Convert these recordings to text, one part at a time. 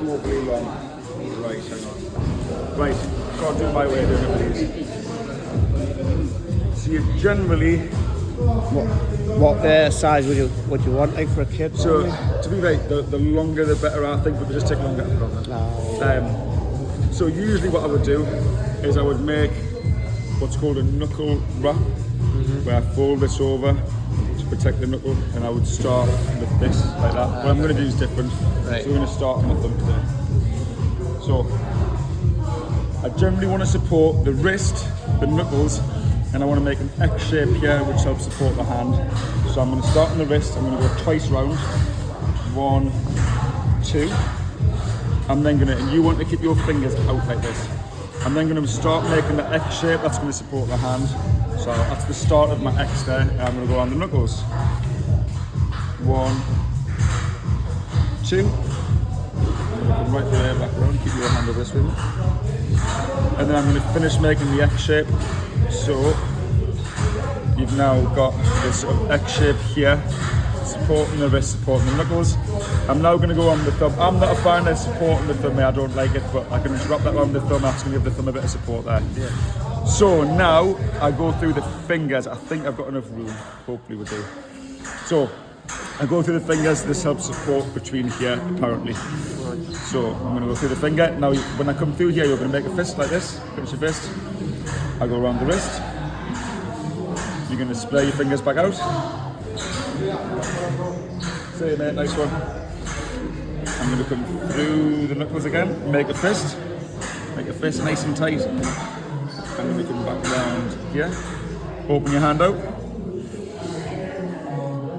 too overly long. Right, hang on. Right, can't do my way of doing it, please. So you generally... What size would you want, like, for a kid? So, to be right, the longer the better, I think, but they just take longer to put on them. So usually what I would do is I would make what's called a knuckle wrap, where I fold this over to protect the knuckle, and I would start with this, like that. What I'm going to do is different, right. So we're going to start on my thumb today. So, I generally want to support the wrist, the knuckles, and I want to make an X shape here, which helps support the hand. So I'm going to start on the wrist, I'm going to go twice round. 1, 2. I'm then going to, and you want to keep your fingers out like this. I'm then going to start making the X shape, that's going to support the hand. So that's the start of my X there, and I'm going to go on the knuckles. 1, 2. Come right there, back around, keep your hand over this way. And then I'm going to finish making the X shape. So you've now got this sort of X shape here, supporting the wrist, supporting the knuckles. I'm now going to go on the thumb. I'm not a fan of supporting the thumb, I don't like it, but I can just wrap that around the thumb. That's going to give the thumb a bit of support there. Yeah. So now I go through the fingers. I think I've got enough room, hopefully we do. So I go through the fingers, this helps support between here, apparently. So I'm going to go through the finger. Now when I come through here, you're going to make a fist like this, finish your fist. I go around the wrist. You're going to spread your fingers back out. See you, mate, nice one. I'm going to come through the knuckles again, make a fist nice and tight. I'm going to come back around here, open your hand out.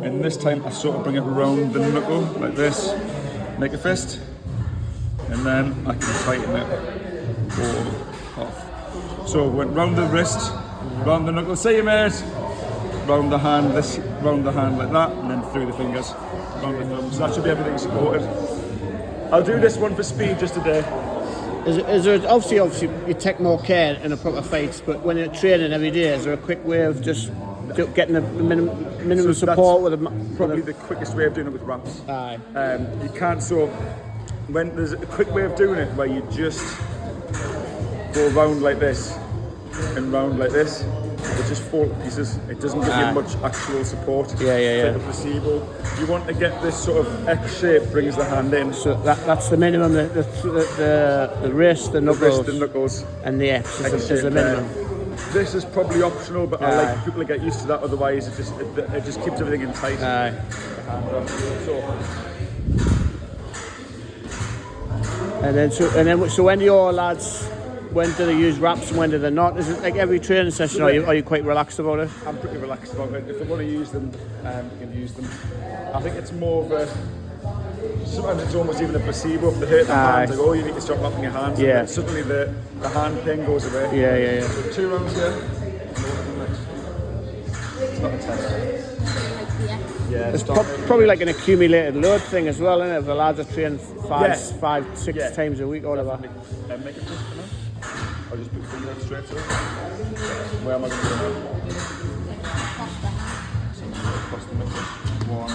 And this time I sort of bring it around the knuckle like this, make a fist, and then I can tighten it all off. So went round the wrist, round the knuckle, see you, mate, round the hand, round the hand like that, and then through the fingers, round the thumb. So that should be everything supported. I'll do this one for speed just today. Is there obviously you take more care in a proper fight, but when you're training every day, is there a quick way of just getting a minimum support with probably the quickest way of doing it with wraps. Aye. You can't, so when there's a quick way of doing it where you just go round like this and round like this, it just falls to pieces. It doesn't give you much actual support. Yeah. It's like a placebo. You want to get this sort of X shape, brings the hand in. So that's the minimum. The wrist, the knuckles, and the X is the minimum. This is probably optional, but I like people to get used to that. Otherwise, it just keeps everything in tight. So when your lads, when do they use wraps and when do they not? Is it like every training session, or are you quite relaxed about it? I'm pretty relaxed about it. If they want to use them, you can use them. I think it's more of a, sometimes it's almost even a placebo. If they hurt the hands, like, oh, you need to stop wrapping your hands. Yeah. And suddenly the hand thing goes away. Yeah. So 2 rounds here. It's not a test. Yeah, it's probably like an accumulated load thing as well, isn't it? If the lads are training 5, 6 times a week or whatever. Make a fist for now. I'll just put your finger out straight through. Where am I going to go now? Across the middle. 1,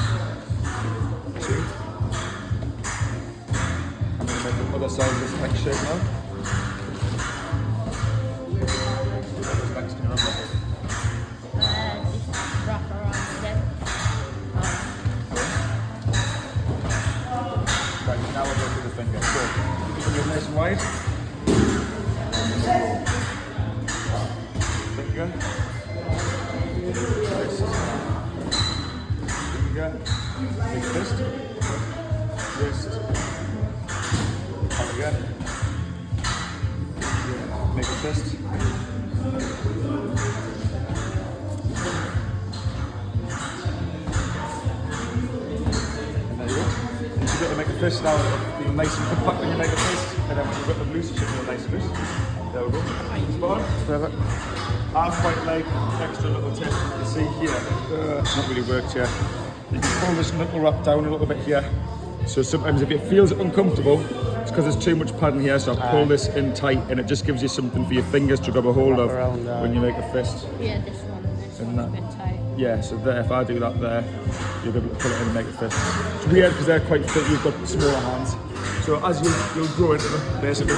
2. I'm going to make the other side of this X shape now. Next to your other. Wrap around it. Right, now I'll go through the finger. So, keep your fingers nice and wide. Finger. Wrist. Finger. Big fist. Wrist. Up again. Make a fist. And there you go. You should be able to make a fist now. Feel nice and compact when you make a fist. And then when you've got them loose, you should feel nice and loose. There we go. Spot on. Perfect. I quite like extra little tip. You see here, it's not really worked here. You can pull this knuckle wrap down a little bit here. So sometimes if it feels uncomfortable, it's because there's too much padding here. So I pull this in tight, and it just gives you something for your fingers to grab a hold of when you make a fist. Yeah, this one. This one's a bit tight. Yeah, so there, if I do that there, you'll be able to pull it in and make a fist. It's weird because they're quite fit, you've got smaller hands. So as you'll grow into them, basically.